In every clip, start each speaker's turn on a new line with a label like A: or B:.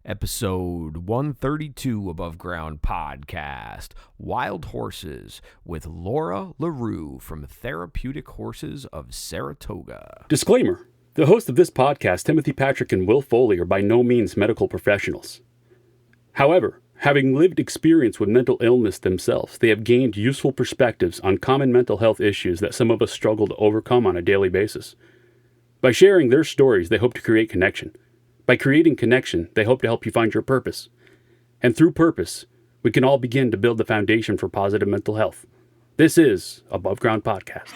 A: Episode 132 Above Ground Podcast, Wild Horses with LaRue from Therapeutic Horses of Saratoga.
B: Disclaimer. The hosts of this podcast, Timothy Patrick and Will Foley, are by no means medical professionals. However, having lived experience with mental illness themselves, they have gained useful perspectives on common mental health issues that some of us struggle to overcome on a daily basis. By sharing their stories, they hope to create connection. By creating connection, they hope to help you find your purpose. And through purpose, we can all begin to build the foundation for positive mental health. This is Above Ground Podcast.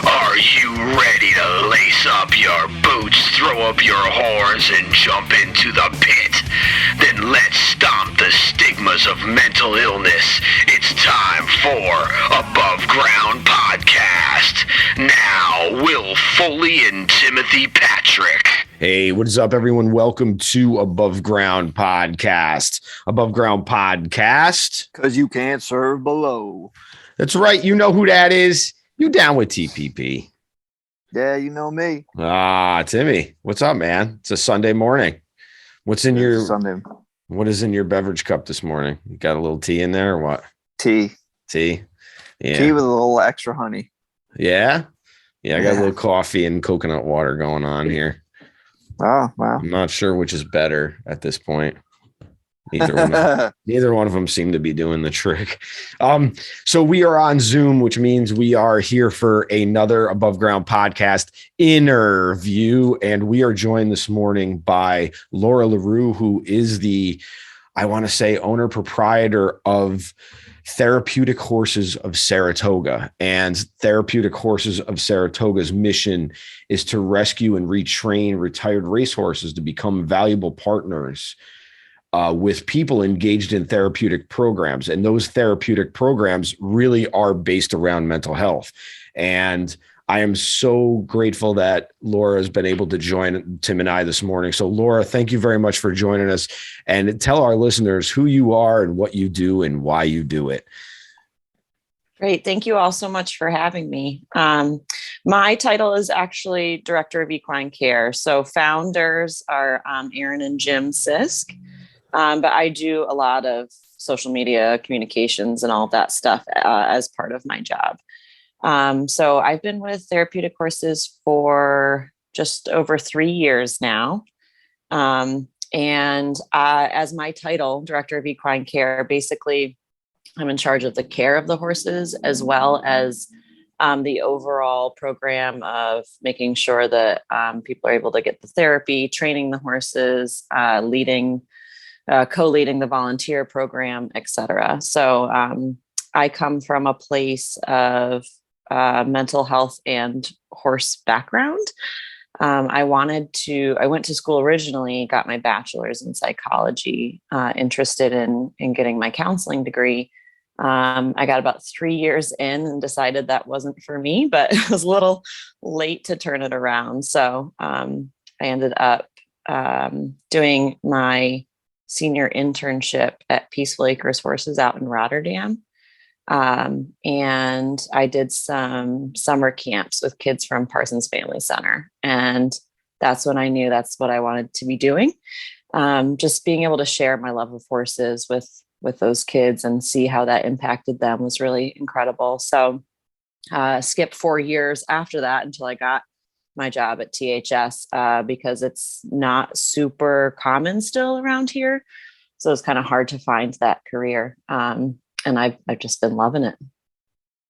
C: Are you ready to lace up your boots, throw up your horns, and jump into the pit? Then let's stomp the stigmas of mental illness. It's time for Above Ground Podcast. Now, Will Foley and Timothy Patrick.
D: Hey, what is up, everyone? Welcome to Above Ground Podcast. Above Ground Podcast.
E: Because you can't serve below.
D: That's right. You know who that is. You down with TPP?
E: Yeah, you know me.
D: Timmy, what's up, man? It's a Sunday morning. What's in your
E: Sunday?
D: What is in your beverage cup this morning? You got a little tea in there or what?
E: Tea.
D: Yeah.
E: Tea with a little extra honey.
D: Yeah? Yeah, I got a little coffee and coconut water going on here.
E: Oh, wow.
D: I'm not sure which is better at this point. Neither one of them seem to be doing the trick. So we are on Zoom, which means we are here for another Above Ground Podcast interview. And we are joined this morning by LaRue, who is the, I want to say, owner proprietor of Therapeutic Horses of Saratoga. And Therapeutic Horses of Saratoga's mission is to rescue and retrain retired racehorses to become valuable partners with people engaged in therapeutic programs. And those therapeutic programs really are based around mental health. And I am so grateful that Laura has been able to join Tim and I this morning. So Laura, thank you very much for joining us, and tell our listeners who you are and what you do and why you do it.
F: Great. Thank you all so much for having me. My title is actually Director of Equine Care. So founders are Aaron and Jim Sisk. But I do a lot of social media communications and all of that stuff as part of my job. So I've been with Therapeutic Horses for just over 3 years now. And as my title, Director of Equine Care, basically I'm in charge of the care of the horses as well as the overall program of making sure that people are able to get the therapy, training the horses, co-leading the volunteer program, et cetera. So I come from a place of mental health and horse background. I went to school originally, got my bachelor's in psychology, interested in getting my counseling degree. I got about 3 years in and decided that wasn't for me, but it was a little late to turn it around. So I ended up doing my senior internship at Peaceful Acres Horses out in Rotterdam. And I did some summer camps with kids from Parsons Family Center. And that's when I knew that's what I wanted to be doing. Just being able to share my love of horses with those kids and see how that impacted them was really incredible. So skipped 4 years after that until I got my job at THS because it's not super common still around here. So it's kind of hard to find that career. And I've just been loving it.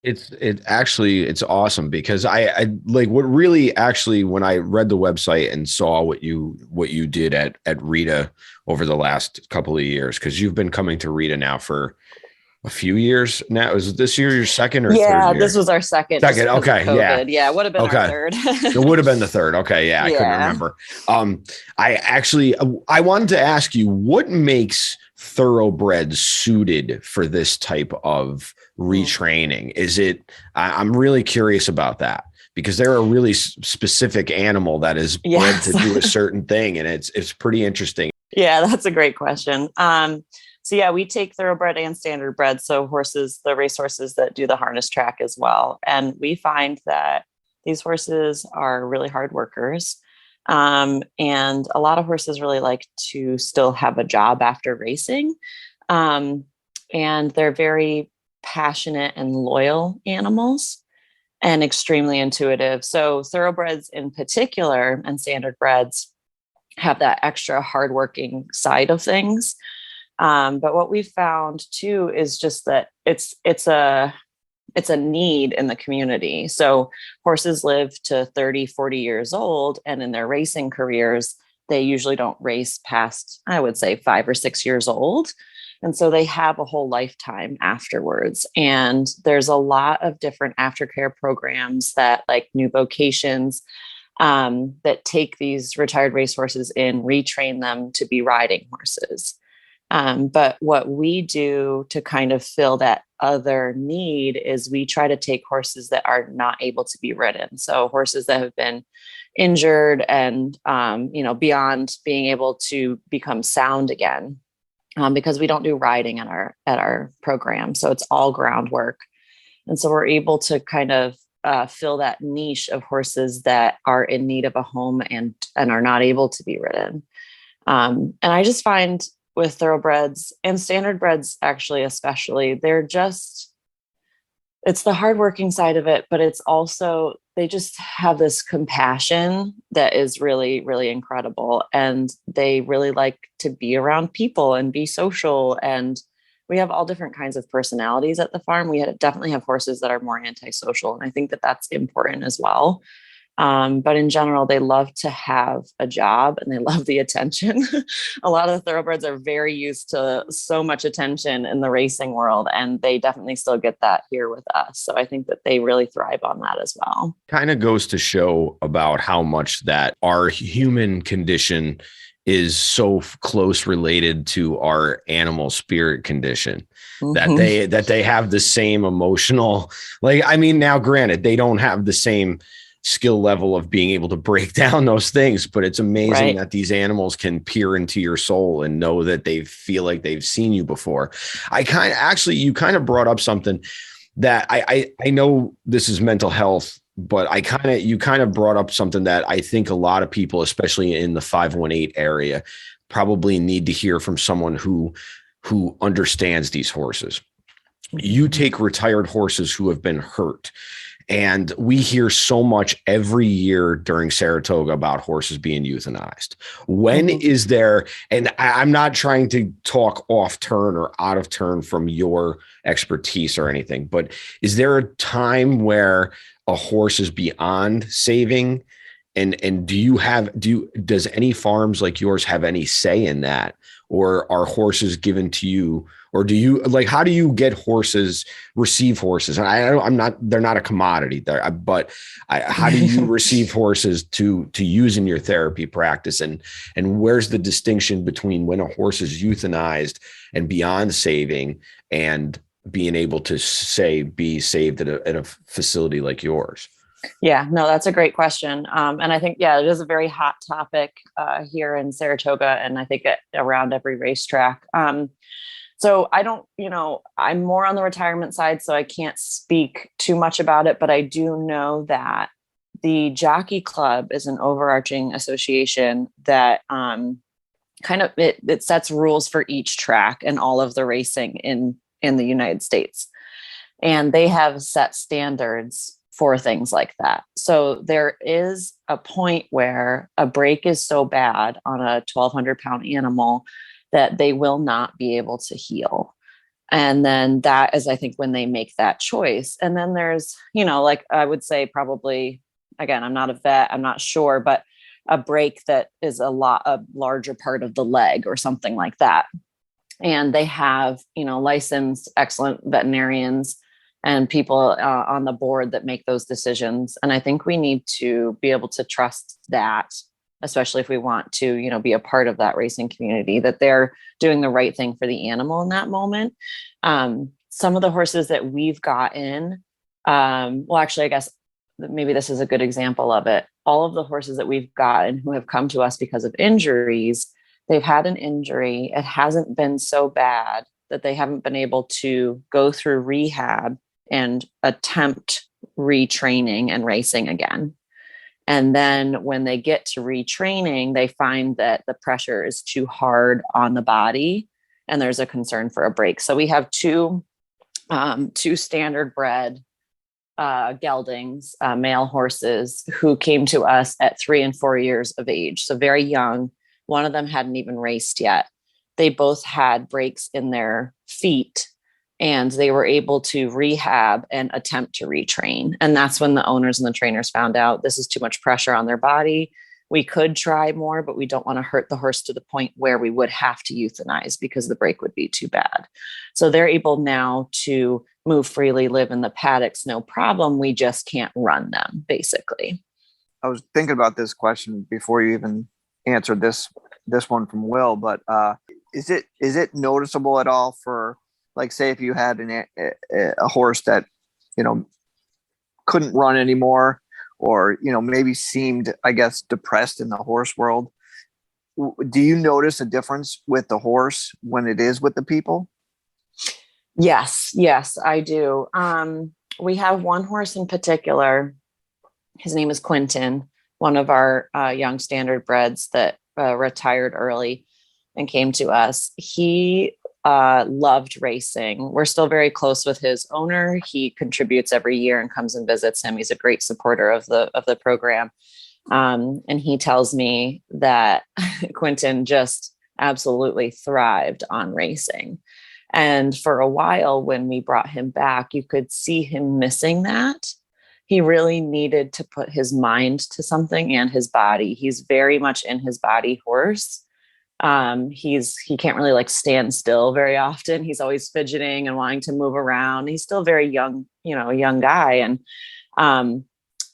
D: It's awesome because I like what really actually, when I read the website and saw what you did at Rita over the last couple of years, because you've been coming to Rita now for a few years now. Was this year your second or third year?
F: This was our second.
D: Okay.
F: Yeah. It would have been our third.
D: It would have been the third. Okay. Yeah. I couldn't remember. I wanted to ask you, what makes Thoroughbreds suited for this type of retraining? I'm really curious about that because they're a really specific animal that is bred to do a certain thing. And it's pretty interesting.
F: Yeah, that's a great question. So yeah, we take thoroughbred and standardbred, so horses, the racehorses that do the harness track as well. And we find that these horses are really hard workers. And a lot of horses really like to still have a job after racing. And they're very passionate and loyal animals and extremely intuitive. So thoroughbreds in particular and standardbreds have that extra hardworking side of things. But what we've found too is just that it's a need in the community. So horses live to 30, 40 years old, and in their racing careers, they usually don't race past, I would say, 5 or 6 years old. And so they have a whole lifetime afterwards. And there's a lot of different aftercare programs that, like new vocations, that take these retired racehorses and retrain them to be riding horses. But what we do to kind of fill that other need is we try to take horses that are not able to be ridden. So horses that have been injured and, beyond being able to become sound again, because we don't do riding at our program. So it's all groundwork. And so we're able to kind of fill that niche of horses that are in need of a home and are not able to be ridden. And I just find with thoroughbreds and standardbreds, actually, especially, it's the hardworking side of it, but it's also, they just have this compassion that is really, really incredible. And they really like to be around people and be social. And we have all different kinds of personalities at the farm. We definitely have horses that are more antisocial. And I think that that's important as well. But in general, they love to have a job and they love the attention. A lot of the thoroughbreds are very used to so much attention in the racing world, and they definitely still get that here with us. So I think that they really thrive on that as well.
D: Kind of goes to show about how much that our human condition is so close related to our animal spirit condition, that they have the same emotional, now granted, they don't have the same skill level of being able to break down those things, but it's amazing that these animals can peer into your soul and know that they feel like they've seen you before. You kind of brought up something that I know this is mental health, but you kind of brought up something that I think a lot of people, especially in the 518 area, probably need to hear from someone who understands these horses. You take retired horses who have been hurt. And we hear so much every year during Saratoga about horses being euthanized. When is there, and I'm not trying to talk off turn or out of turn from your expertise or anything, but is there a time where a horse is beyond saving? And does any farms like yours have any say in that? Or are horses given to you? Or do you how do you get receive horses? And they're not a commodity there, but how do you receive horses to use in your therapy practice? And where's the distinction between when a horse is euthanized and beyond saving and being able to be saved at a facility like yours?
F: Yeah, no, that's a great question. And I think, it is a very hot topic here in Saratoga, and I think around every racetrack. So I don't, I'm more on the retirement side, so I can't speak too much about it, but I do know that the Jockey Club is an overarching association that it sets rules for each track and all of the racing in the United States. And they have set standards for things like that. So there is a point where a break is so bad on a 1,200-pound animal that they will not be able to heal. And then that is, I think, when they make that choice. And then there's, I would say probably, again, I'm not a vet, I'm not sure, but a break that is a larger part of the leg or something like that. And they have, licensed, excellent veterinarians and people on the board that make those decisions. And I think we need to be able to trust that, especially if we want to, be a part of that racing community, that they're doing the right thing for the animal in that moment. Some of the horses that we've gotten, actually, I guess maybe this is a good example of it. All of the horses that we've gotten who have come to us because of injuries, they've had an injury. It hasn't been so bad that they haven't been able to go through rehab and attempt retraining and racing again. And then when they get to retraining, they find that the pressure is too hard on the body and there's a concern for a break. So we have two standardbred geldings, male horses, who came to us at 3 and 4 years of age. So very young. One of them hadn't even raced yet. They both had breaks in their feet, and they were able to rehab and attempt to retrain. And that's when the owners and the trainers found out this is too much pressure on their body. We could try more, but we don't want to hurt the horse to the point where we would have to euthanize because the break would be too bad. So they're able now to move freely, live in the paddocks, no problem. We just can't run them, basically.
E: I was thinking about this question before you even answered this one from Will, but is it noticeable at all for, like, say if you had a horse that, couldn't run anymore, or, maybe seemed, I guess, depressed in the horse world? Do you notice a difference with the horse when it is with the people?
F: Yes, I do. We have one horse in particular. His name is Quintin, one of our young standardbreds that retired early and came to us. He loved racing. We're still very close with his owner. He contributes every year and comes and visits him. He's a great supporter of the program. And he tells me that Quintin just absolutely thrived on racing. And for a while, when we brought him back, you could see him missing that. He really needed to put his mind to something and his body. He's very much in his body horse. He can't really stand still very often. He's always fidgeting and wanting to move around. He's still very young, a young guy. And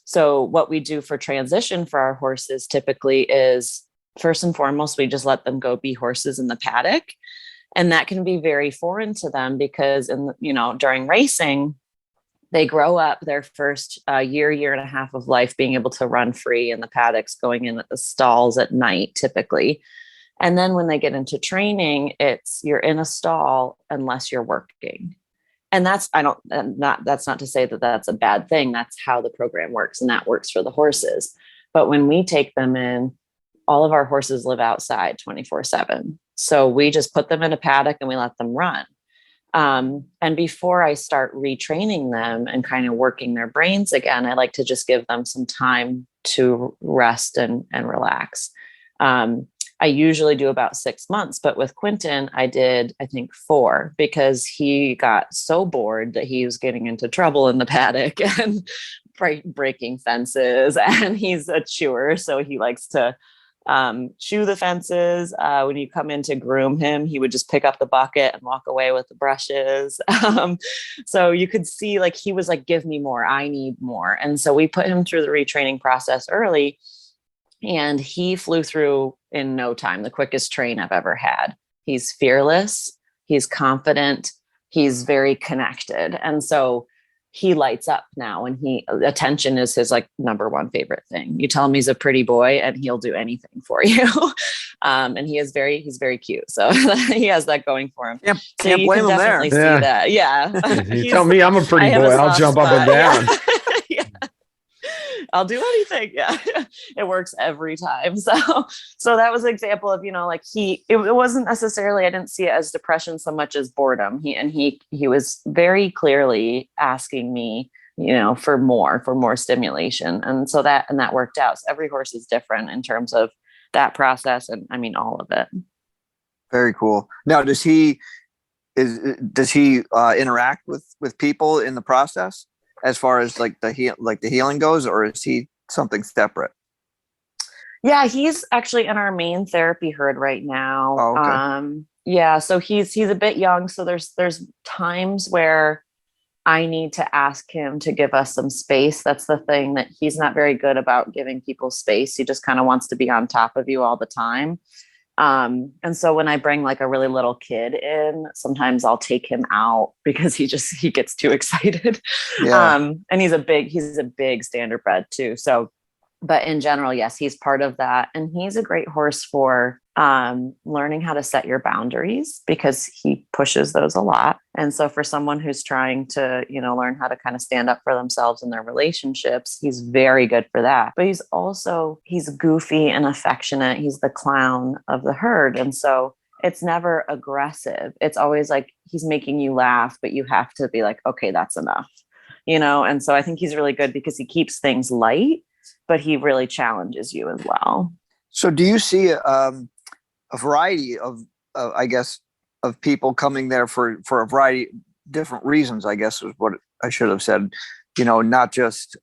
F: so what we do for transition for our horses typically is, first and foremost, we just let them go be horses in the paddock. And that can be very foreign to them because during racing, they grow up their first year and a half of life being able to run free in the paddocks, going in at the stalls at night, typically. And then when they get into training, you're in a stall unless you're working. And that's not to say that that's a bad thing. That's how the program works, and that works for the horses. But when we take them in, all of our horses live outside 24/7. So we just put them in a paddock and we let them run. And before I start retraining them and kind of working their brains again, I like to just give them some time to rest and relax. I usually do about 6 months, but with Quintin, I did, I think 4, because he got so bored that he was getting into trouble in the paddock and breaking fences, and he's a chewer. So he likes to chew the fences. When you come in to groom him, he would just pick up the bucket and walk away with the brushes. So you could see he was give me more, I need more. And so we put him through the retraining process early, and he flew through in no time, the quickest train I've ever had. He's fearless. He's confident. He's very connected. And so he lights up now, and attention is his number one favorite thing. You tell him he's a pretty boy and he'll do anything for you. And he's very cute. So he has that going for him.
E: Yeah,
F: so
E: can't blame him there.
F: See that. Yeah.
D: You tell me I'm a pretty boy, I'll jump up and down.
F: Yeah. I'll do anything. Yeah. It works every time. So that was an example of, it wasn't necessarily, I didn't see it as depression so much as boredom. He was very clearly asking me, for more stimulation. And so that worked out. So every horse is different in terms of that process. And I mean, all of it.
E: Very cool. Now, does he interact with people in the process, as far as the healing goes, or is he something separate?
F: Yeah, he's actually in our main therapy herd right now.
E: Oh, okay.
F: Yeah, so he's a bit young. So there's times where I need to ask him to give us some space. That's the thing, that he's not very good about giving people space. He just kind of wants to be on top of you all the time. And so when I bring a really little kid in, sometimes I'll take him out because he gets too excited.
E: Yeah.
F: And he's a big standardbred too. So, but in general, yes, he's part of that. And he's a great horse for, learning how to set your boundaries, because he pushes those a lot. And so for someone who's trying to, learn how to kind of stand up for themselves in their relationships, he's very good for that. But he's goofy and affectionate. He's the clown of the herd. And so it's never aggressive. It's always like he's making you laugh, but you have to be like, okay, that's enough, And so I think he's really good because he keeps things light, but he really challenges you as well.
E: So do you see a variety of I guess, of people coming there for a variety of different reasons, I guess is what I should have said, not just,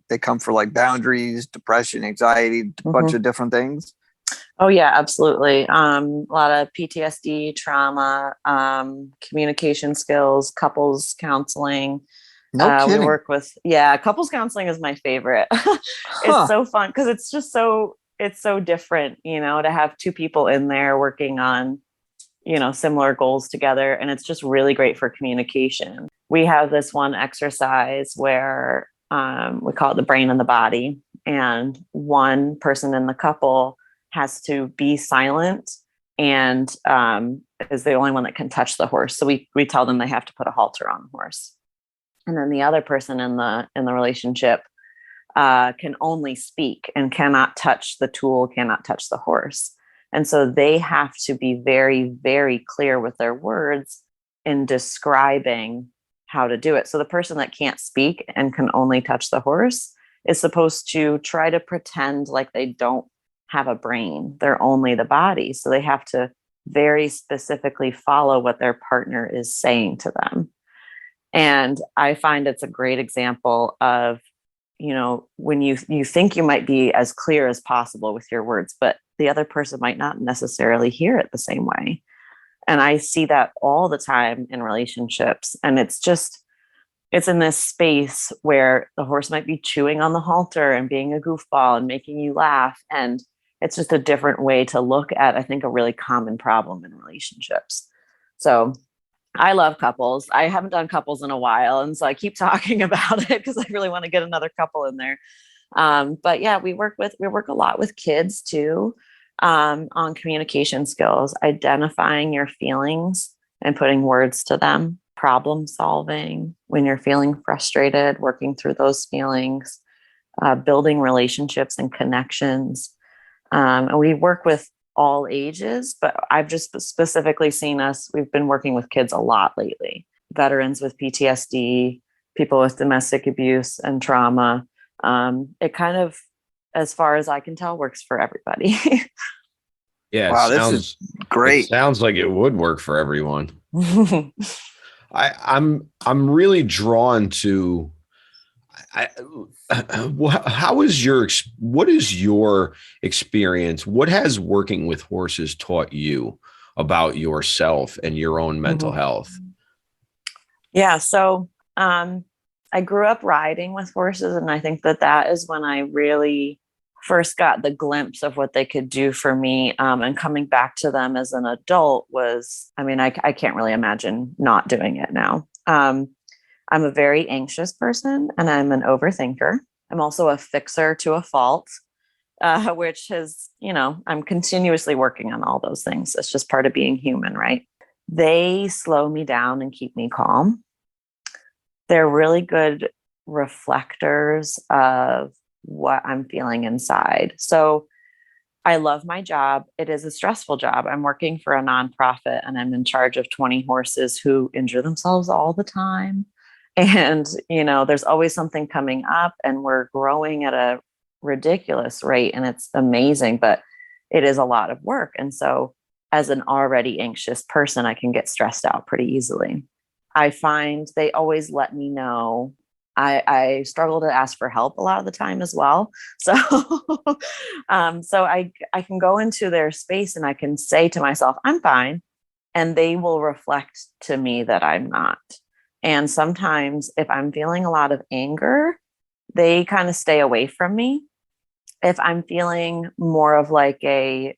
E: they come for like boundaries, depression, anxiety, a bunch of different things.
F: Oh yeah, absolutely. A lot of PTSD, trauma, communication skills, couples counseling.
E: No kidding.
F: We work with, couples counseling is my favorite. It's so fun because it's just it's so different, to have two people in there working on, similar goals together. And it's just really great for communication. We have this one exercise where we call it the brain and the body. And one person in the couple has to be silent and is the only one that can touch the horse. So we tell them they have to put a halter on the horse. And then the other person in the relationship can only speak and cannot touch the tool, cannot touch the horse. And so they have to be very, very clear with their words in describing how to do it. So the person that can't speak and can only touch the horse is supposed to try to pretend like they don't have a brain. They're only the body. So they have to very specifically follow what their partner is saying to them. And I find it's a great example of, when you think you might be as clear as possible with your words, but the other person might not necessarily hear it the same way. And I see that all the time in relationships. And it's in this space where the horse might be chewing on the halter and being a goofball and making you laugh. And it's just a different way to look at, I think, a really common problem in relationships. So I love couples. I haven't done couples in a while. And so I keep talking about it because I really want to get another couple in there. But yeah, we work a lot with kids too, on communication skills, identifying your feelings and putting words to them, problem solving when you're feeling frustrated, working through those feelings, building relationships and connections. And we work with all ages, but I've just specifically seen we've been working with kids a lot lately, veterans with PTSD, people with domestic abuse and trauma. It kind of, as far as I can tell, works for everybody.
D: Yeah.
E: Wow, this is great.
D: It sounds like it would work for everyone. I'm really drawn to, what is your experience? What has working with horses taught you about yourself and your own mental health?
F: Yeah. So, I grew up riding with horses, and I think that is when I really first got the glimpse of what they could do for me. And coming back to them as an adult I can't really imagine not doing it now. I'm a very anxious person and I'm an overthinker. I'm also a fixer to a fault, which is, I'm continuously working on all those things. It's just part of being human, right? They slow me down and keep me calm. They're really good reflectors of what I'm feeling inside. So I love my job. It is a stressful job. I'm working for a nonprofit and I'm in charge of 20 horses who injure themselves all the time. And, there's always something coming up and we're growing at a ridiculous rate and it's amazing, but it is a lot of work. And so as an already anxious person, I can get stressed out pretty easily. I find they always let me know. I struggle to ask for help a lot of the time as well. So, so I can go into their space and I can say to myself, I'm fine. And they will reflect to me that I'm not. And sometimes if I'm feeling a lot of anger, they kind of stay away from me. If I'm feeling more of like a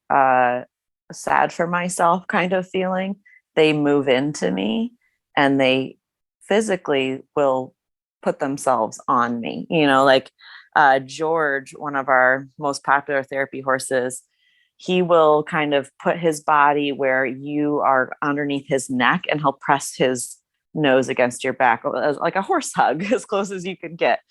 F: sad for myself kind of feeling, they move into me and they physically will put themselves on me. George, one of our most popular therapy horses, he will kind of put his body where you are underneath his neck, and he'll press his nose against your back, like a horse hug, as close as you could get.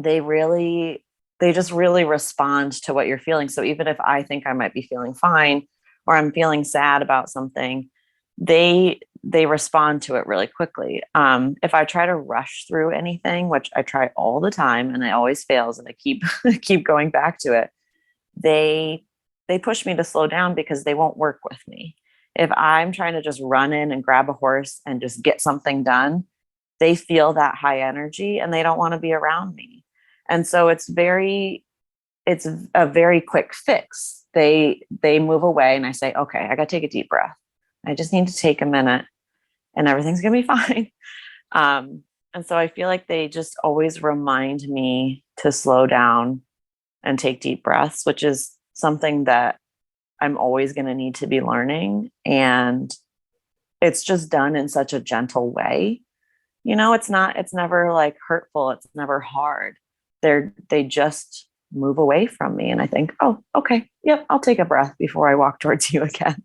F: They just really respond to what you're feeling. So even if I think I might be feeling fine, or I'm feeling sad about something, they respond to it really quickly. If I try to rush through anything, which I try all the time and it always fails, and I keep going back to it, they push me to slow down because they won't work with me. If I'm trying to just run in and grab a horse and just get something done, they feel that high energy and they don't want to be around me. And so it's a very quick fix. They move away and I say, okay, I got to take a deep breath. I just need to take a minute and everything's going to be fine. And so I feel like they just always remind me to slow down and take deep breaths, which is something that I'm always going to need to be learning. And it's just done in such a gentle way. It's never like hurtful. It's never hard. They just move away from me. And I think, oh, okay. Yep. I'll take a breath before I walk towards you again.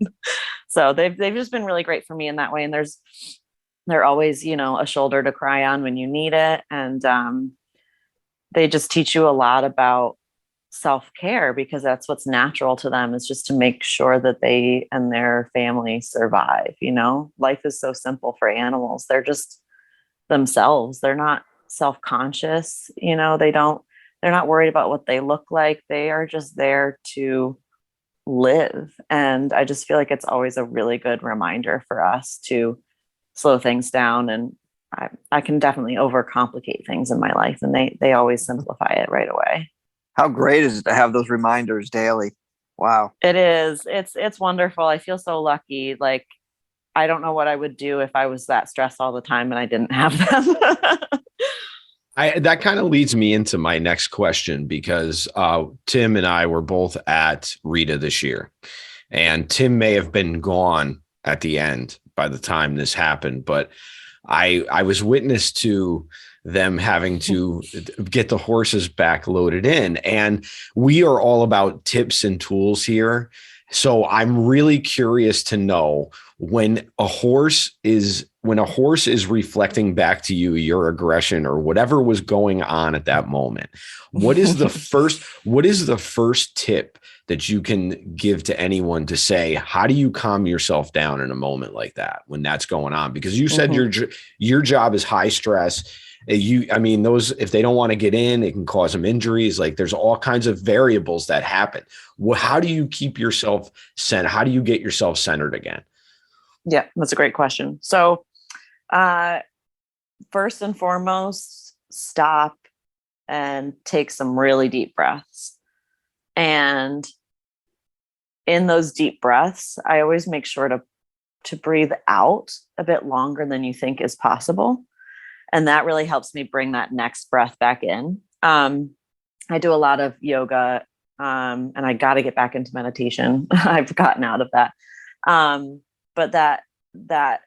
F: So they've just been really great for me in that way. And they're always, a shoulder to cry on when you need it. And they just teach you a lot about self-care, because that's what's natural to them, is just to make sure that they and their family survive. Life is so simple for animals. They're just themselves. They're not self-conscious. They're not worried about what they look like. They are just there to live. And I just feel like it's always a really good reminder for us to slow things down. And I can definitely overcomplicate things in my life, and they always simplify it right away.
E: How great is it to have those reminders daily? Wow.
F: It is. It's wonderful. I feel so lucky. Like, I don't know what I would do if I was that stressed all the time and I didn't have them.
D: That kind of leads me into my next question, because Tim and I were both at Rita this year, and Tim may have been gone at the end by the time this happened, but I was witness to them having to get the horses back loaded in. And we are all about tips and tools here. So I'm really curious to know, when a horse is reflecting back to you your aggression or whatever was going on at that moment, what is the first tip that you can give to anyone to say, how do you calm yourself down in a moment like that when that's going on? Because you said your job is high stress. Those, if they don't want to get in, it can cause them injuries. Like, there's all kinds of variables that happen. How do you keep yourself centered? How do you get yourself centered again?
F: Yeah, that's a great question. So, first and foremost, stop and take some really deep breaths. And in those deep breaths, I always make sure to breathe out a bit longer than you think is possible. And that really helps me bring that next breath back in. I do a lot of yoga, and I got to get back into meditation. I've gotten out of that. But that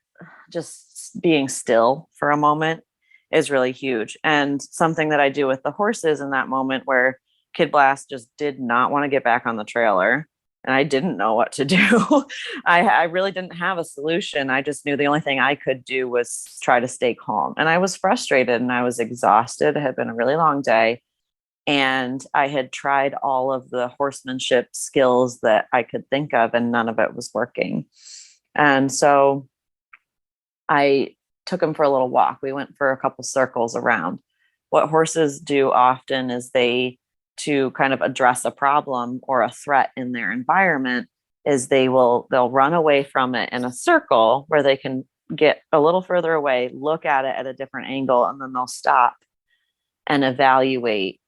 F: just being still for a moment is really huge. And something that I do with the horses in that moment, where Kid Blast just did not want to get back on the trailer, and I didn't know what to do. I really didn't have a solution. I just knew the only thing I could do was try to stay calm. And I was frustrated and I was exhausted. It had been a really long day. And I had tried all of the horsemanship skills that I could think of, and none of it was working. And so I took him for a little walk. We went for a couple circles around. What horses do often is to kind of address a problem or a threat in their environment, is they'll run away from it in a circle where they can get a little further away, look at it at a different angle, and then they'll stop and evaluate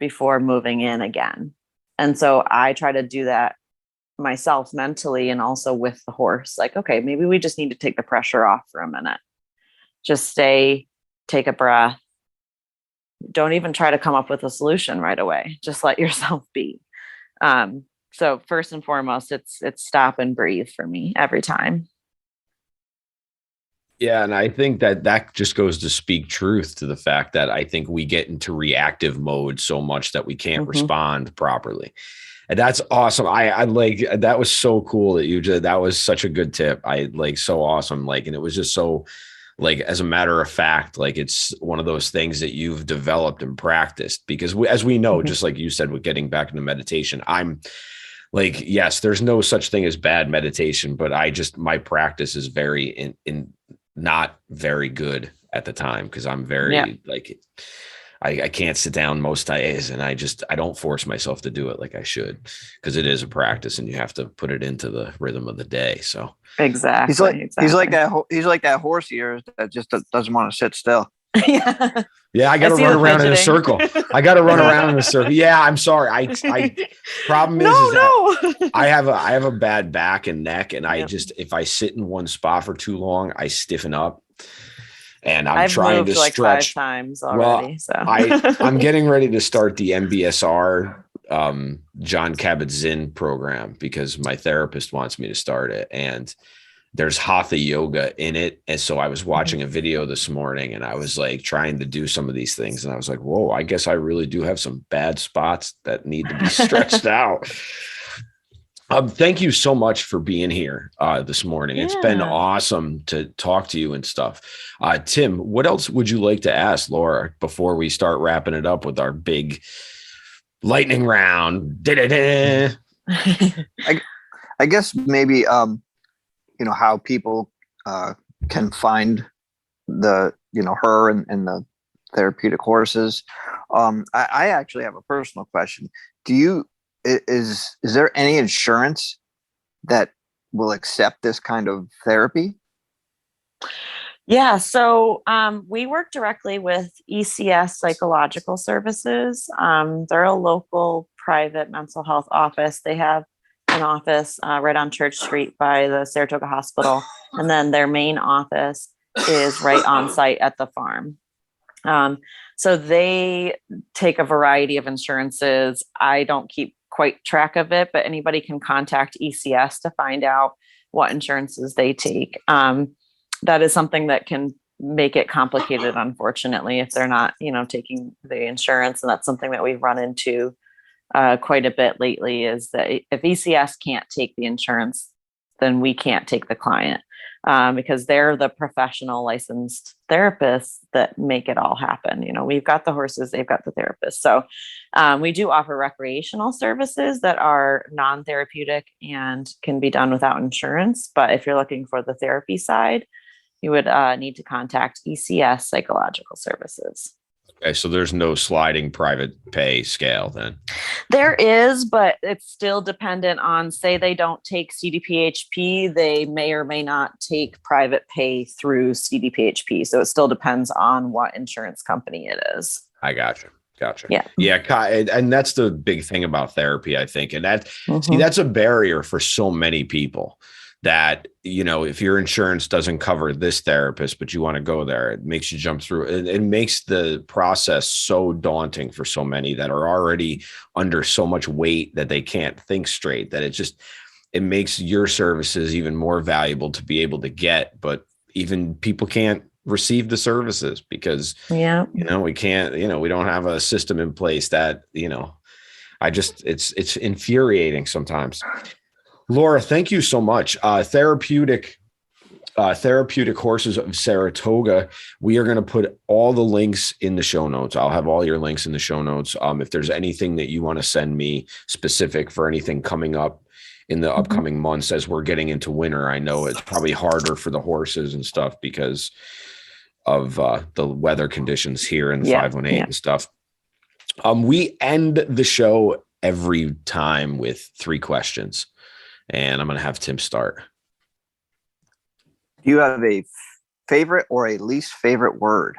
F: before moving in again. And so I try to do that myself mentally, and also with the horse. Like, okay, maybe we just need to take the pressure off for a minute. Just stay, take a breath. Don't even try to come up with a solution right away. Just let yourself be. So first and foremost, it's stop and breathe for me every time.
D: Yeah. And I think that just goes to speak truth to the fact that I think we get into reactive mode so much that we can't respond properly. And that's awesome. I like, that was so cool that you did. That was such a good tip. I like, so awesome. Like, and it was just so like, as a matter of fact, like it's one of those things that you've developed and practiced because as we know, just like you said, with getting back into meditation, I'm like, yes, there's no such thing as bad meditation, but my practice is very not very good at the time. Cause I'm very like, I can't sit down most days and I don't force myself to do it like I should because it is a practice and you have to put it into the rhythm of the day. So
F: exactly.
E: He's like that horse of yours that just doesn't want to sit still.
D: Yeah, I got to run around in a circle. Yeah, I'm sorry. I problem is that I have a bad back and neck and if I sit in one spot for too long, I stiffen up. And I've trying to
F: like
D: stretch
F: 5 times already. So
D: I'm getting ready to start the MBSR John Kabat-Zinn program because my therapist wants me to start it. And there's hatha yoga in it. And so I was watching a video this morning and I was like trying to do some of these things. And I was like, whoa, I guess I really do have some bad spots that need to be stretched out. Thank you so much for being here this morning. It's been awesome to talk to you and stuff. Tim, what else would you like to ask Laura before we start wrapping it up with our big lightning round?
E: I guess maybe, how people can find her and the Therapeutic Horses. I actually have a personal question. Is there any insurance that will accept this kind of therapy?
F: Yeah. So we work directly with ECS Psychological Services. They're a local private mental health office. They have an office right on Church Street by the Saratoga Hospital. And then their main office is right on site at the farm. So they take a variety of insurances. I don't keep quite track of it, but anybody can contact ECS to find out what insurances they take. That is something that can make it complicated, unfortunately, if they're not, taking the insurance. And that's something that we've run into quite a bit lately, is that if ECS can't take the insurance, then we can't take the client because they're the professional licensed therapists that make it all happen. We've got the horses, they've got the therapists. So we do offer recreational services that are non-therapeutic and can be done without insurance. But if you're looking for the therapy side, you would need to contact ECS Psychological Services.
D: Okay, so there's no sliding private pay scale then?
F: There is, but it's still dependent on, say they don't take CDPHP, they may or may not take private pay through CDPHP. So it still depends on what insurance company it is.
D: I gotcha.
F: Yeah.
D: And that's the big thing about therapy, I think. And that's a barrier for so many people. That, if your insurance doesn't cover this therapist, but you want to go there, it makes you jump through. It makes the process so daunting for so many that are already under so much weight that they can't think straight, that it makes your services even more valuable to be able to get. But even people can't receive the services because, we can't, we don't have a system in place that, it's infuriating sometimes. Laura, thank you so much. Therapeutic Horses of Saratoga. We are going to put all the links in the show notes. I'll have all your links in the show notes. If there's anything that you want to send me specific for anything coming up in the upcoming months, as we're getting into winter, I know it's probably harder for the horses and stuff because of the weather conditions here in the 518 and stuff. We end the show every time with 3 questions. And I'm going to have Tim start.
E: Do you have a favorite or a least favorite word?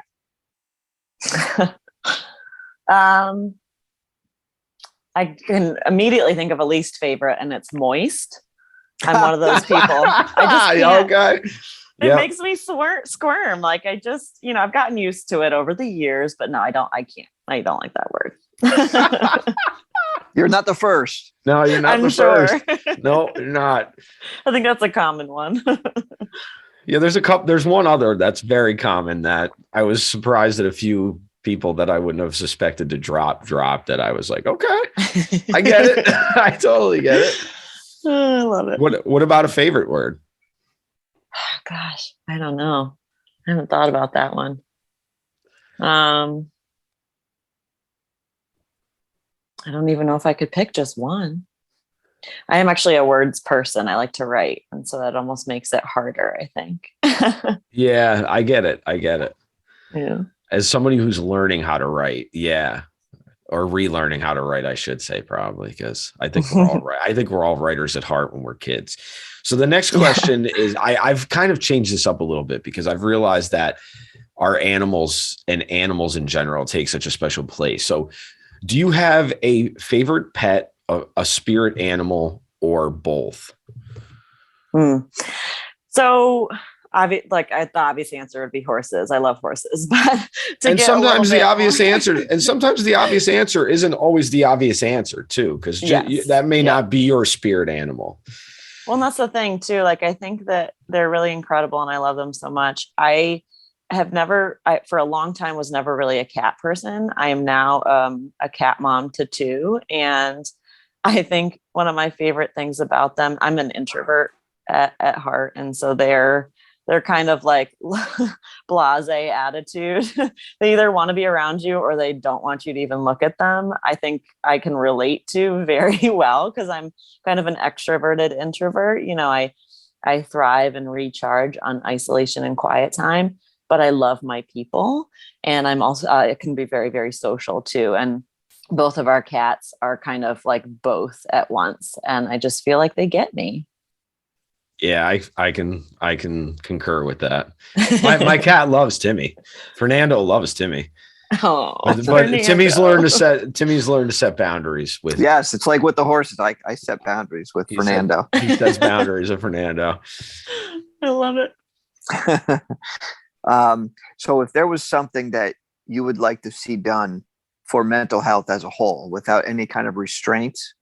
F: I can immediately think of a least favorite, and it's moist. I'm one of those people. I just can't. It makes me squirm. Like I've gotten used to it over the years, but no, I can't. I don't like that word.
E: You're not the first.
D: No, you're not the first. No, you're not.
F: I think that's a common one.
D: Yeah, there's one other that's very common that I was surprised that a few people that I wouldn't have suspected to drop that I was like, okay, I get it. I totally get it.
F: Oh, I love it.
D: What about a favorite word?
F: Gosh, I don't know. I haven't thought about that one. I don't even know if I could pick just one. I am actually a words person. I like to write. And so that almost makes it harder, I think.
D: Yeah, I get it.
F: Yeah.
D: As somebody who's learning how to write, yeah, or relearning how to write, I should say, probably, because I think we're all right. I think we're all writers at heart when we're kids. So the next question is, I've kind of changed this up a little bit because I've realized that our animals and animals in general take such a special place. So do you have a favorite pet, a spirit animal, or both?
F: So the obvious answer would be horses. I love horses, but
D: sometimes the obvious answer isn't always the obvious answer too, because that may not be your spirit animal.
F: Well, and that's the thing too. Like, I think that they're really incredible and I love them so much. I for a long time was never really a cat person. I am now a cat mom to 2. And I think one of my favorite things about them, I'm an introvert at heart. And so they're kind of like blasé attitude. They either want to be around you or they don't want you to even look at them. I think I can relate to very well because I'm kind of an extroverted introvert. You know, I thrive and recharge on isolation and quiet time, but I love my people. And I'm also, it can be very, very social too. And both of our cats are kind of like both at once. And I just feel like they get me.
D: Yeah, I can concur with that. My cat loves Timmy. Fernando loves Timmy.
F: Oh,
D: but Timmy's learned to set boundaries with.
E: Yes, it's like with the horses. I set boundaries with Fernando.
D: He sets boundaries with Fernando.
F: I love it.
E: So if there was something that you would like to see done for mental health as a whole without any kind of restraints,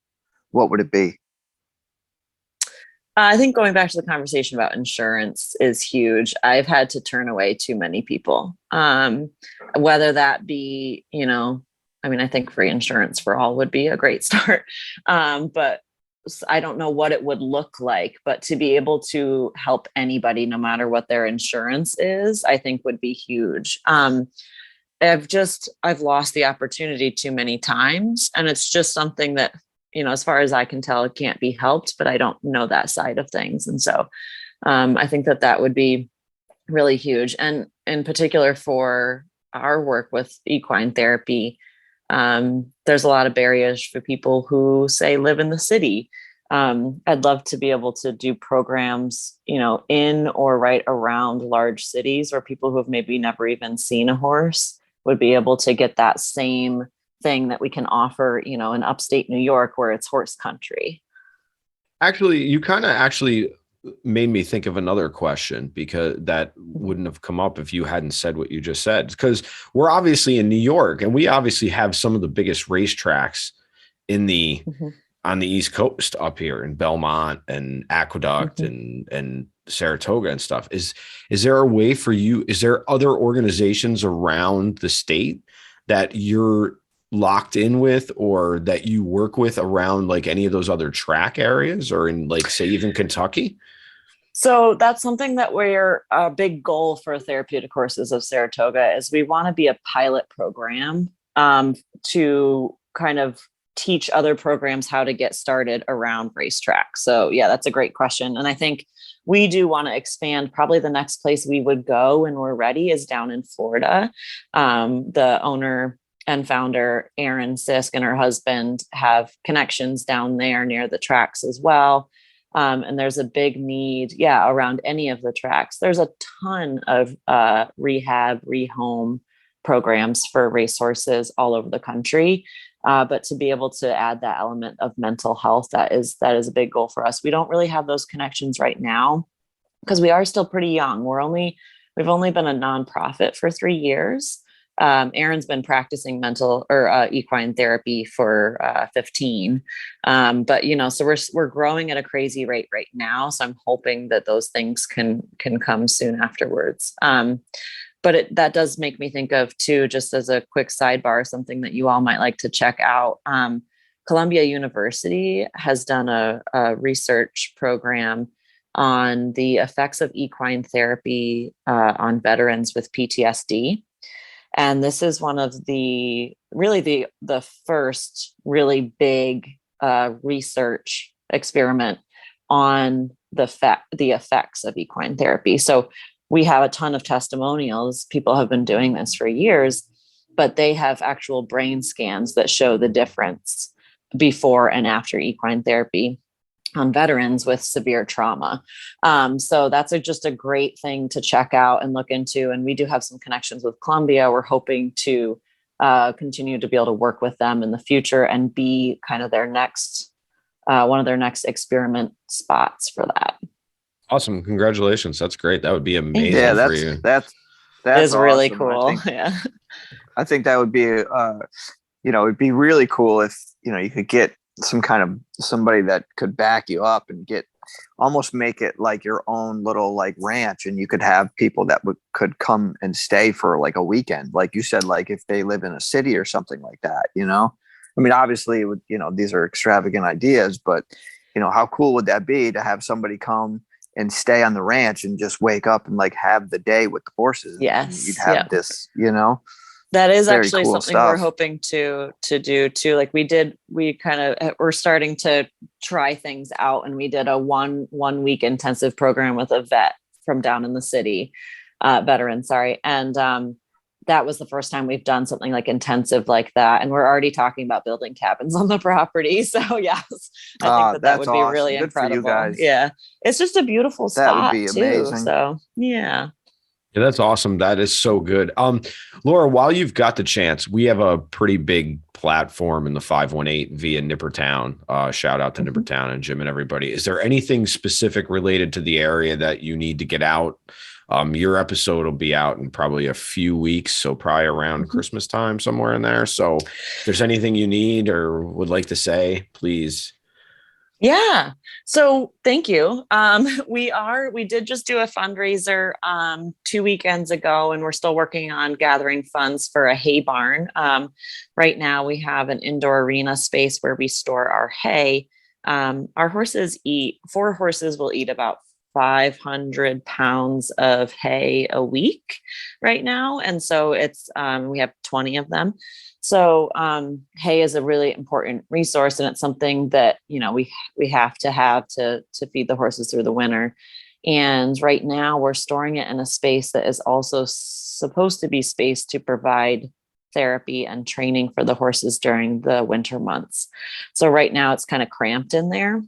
E: what would it be?
F: I think going back to the conversation about insurance is huge. I've had to turn away too many people, whether that be, I think free insurance for all would be a great start. But I don't know what it would look like, but to be able to help anybody, no matter what their insurance is, I think would be huge. I've lost the opportunity too many times. And it's just something that, as far as I can tell, it can't be helped, but I don't know that side of things. And so I think that would be really huge. And in particular for our work with equine therapy, there's a lot of barriers for people who say live in the city. I'd love to be able to do programs, in or right around large cities where people who have maybe never even seen a horse would be able to get that same thing that we can offer, in upstate New York where it's horse country.
D: Actually, you kind of made me think of another question, because that wouldn't have come up if you hadn't said what you just said, because we're obviously in New York and we obviously have some of the biggest racetracks on the East Coast up here in Belmont and Aqueduct and Saratoga and stuff. Is there a way for you? Is there other organizations around the state that you're locked in with or that you work with around like any of those other track areas or in like, say, even Kentucky?
F: So that's something that we're a big goal for Therapeutic Horses of Saratoga is we want to be a pilot program to kind of teach other programs how to get started around racetrack. So yeah, that's a great question. And I think we do want to expand. Probably the next place we would go when we're ready is down in Florida. The owner and founder, Erin Sisk, and her husband have connections down there near the tracks as well. And there's a big need, around any of the tracks. There's a ton of rehab, rehome programs for racehorses all over the country. But to be able to add that element of mental health, that is a big goal for us. We don't really have those connections right now because we are still pretty young. We've only been a nonprofit for 3 years. Erin's been practicing equine therapy for 15. But so we're growing at a crazy rate right now. So I'm hoping that those things can come soon afterwards. that does make me think of too, just as a quick sidebar, something that you all might like to check out. Columbia University has done a research program on the effects of equine therapy on veterans with PTSD. And this is one of the first really big research experiment on the effects of equine therapy. So we have a ton of testimonials. People have been doing this for years, but they have actual brain scans that show the difference before and after equine therapy on veterans with severe trauma. So that's just a great thing to check out and look into. And we do have some connections with Columbia. We're hoping to continue to be able to work with them in the future and be kind of their next, one of their next experiment spots for that.
D: Awesome. Congratulations. That's great. That would be amazing for you.
E: That's
F: awesome. Really cool.
E: I think that would be, it'd be really cool if, you could get somebody that could back you up and almost make it like your own little like ranch, and you could have people that could come and stay for like a weekend, like you said, like if they live in a city or something like that. I mean, obviously it would, these are extravagant ideas, but how cool would that be to have somebody come and stay on the ranch and just wake up and like have the day with the horses?
F: Yes.
E: You'd have this,
F: that is
E: very
F: actually
E: cool
F: something
E: stuff.
F: we're hoping to do too. Like we're starting to try things out, and we did a one week intensive program with a vet from down in the city, veteran. Sorry. And, that was the first time we've done something like intensive like that. And we're already talking about building cabins on the property. So yes, I think that would be really
E: Good
F: incredible.
E: for you guys.
F: Yeah. It's just a beautiful spot.
E: That would be amazing.
F: So yeah.
D: Yeah, that's awesome. That is so good. Laura, while you've got the chance, we have a pretty big platform in the 518 via Nippertown. Shout out to Nippertown and Jim and everybody. Is there anything specific related to the area that you need to get out? Your episode will be out in probably a few weeks, so probably around Christmas time, somewhere in there. So if there's anything you need or would like to say, please.
F: Yeah. So thank you. We did just do a fundraiser 2 weekends ago, and we're still working on gathering funds for a hay barn. Right now we have an indoor arena space where we store our hay. Our horses four horses will eat about 500 pounds of hay a week right now. And so we have 20 of them. So hay is a really important resource, and it's something that, we have to feed the horses through the winter. And right now we're storing it in a space that is also supposed to be space to provide therapy and training for the horses during the winter months. So right now it's kind of cramped in there.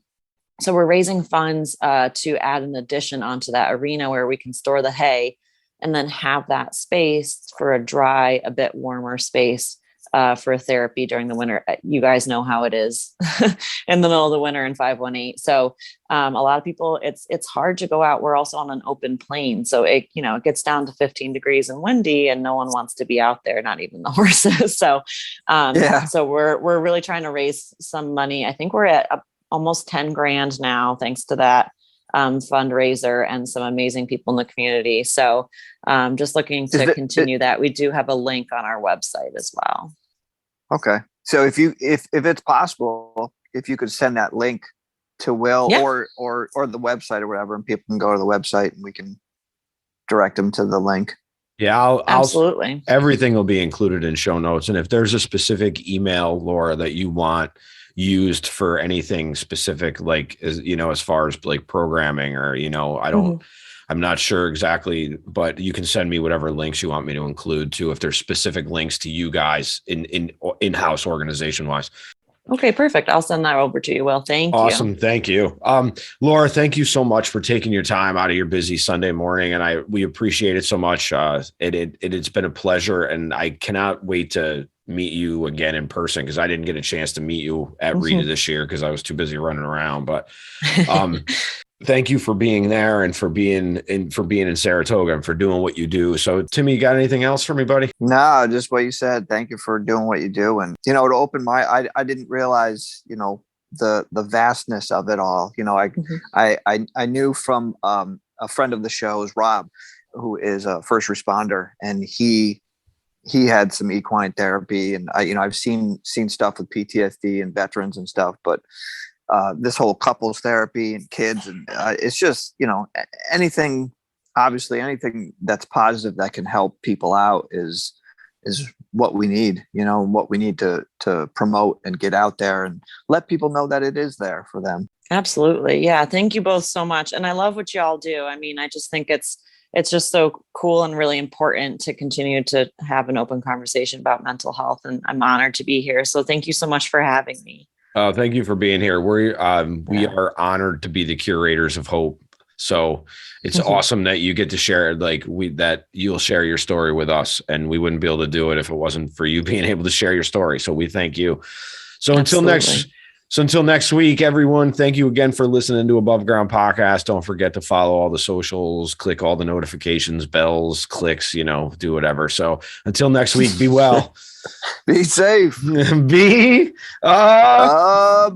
F: So we're raising funds to add an addition onto that arena where we can store the hay and then have that space for a dry, a bit warmer space for therapy during the winter. You guys know how it is in the middle of the winter in 518. So a lot of people, it's hard to go out. We're also on an open plain. So it gets down to 15 degrees and windy, and no one wants to be out there, not even the horses. So, so we're really trying to raise some money. I think we're at almost 10 grand now, thanks to that fundraiser and some amazing people in the community. So just looking to continue that. We do have a link on our website as well.
E: Okay. So if it's possible, if you could send that link to Will or the website or whatever, and people can go to the website and we can direct them to the link.
D: Yeah,
F: absolutely.
D: Everything will be included in show notes. And if there's a specific email, Laura, that you want used for anything specific, like, as far as like programming or, I'm not sure exactly, but you can send me whatever links you want me to include too, if there's specific links to you guys in-house organization wise.
F: Okay, perfect. I'll send that over to you, Will. Thank you.
D: Awesome. Thank you. Laura, thank you so much for taking your time out of your busy Sunday morning. And we appreciate it so much. It's been a pleasure, and I cannot wait to meet you again in person, because I didn't get a chance to meet you at Rita this year because I was too busy running around. But thank you for being there and for being in Saratoga and for doing what you do. So Timmy, you got anything else for me, buddy?
E: No, just what you said. Thank you for doing what you do. And, to open I didn't realize, the vastness of it all. I knew from a friend of the show is Rob, who is a first responder, and he had some equine therapy, and I've seen stuff with PTSD and veterans and stuff, but this whole couples therapy and kids, and it's just, anything that's positive that can help people out is what we need, what we need to promote and get out there and let people know that it is there for them.
F: Absolutely. Yeah. Thank you both so much. And I love what you all do. I mean, I just think it's just so cool and really important to continue to have an open conversation about mental health. And I'm honored to be here. So thank you so much for having me.
D: Thank you for being here. We are honored to be the curators of hope. So it's awesome that you get to share, that you'll share your story with us, and we wouldn't be able to do it if it wasn't for you being able to share your story. So we thank you. So until next week, everyone, thank you again for listening to Above Ground Podcast. Don't forget to follow all the socials, click all the notifications, bells, clicks, do whatever. So until next week, be well.
E: Be safe.
D: Be above.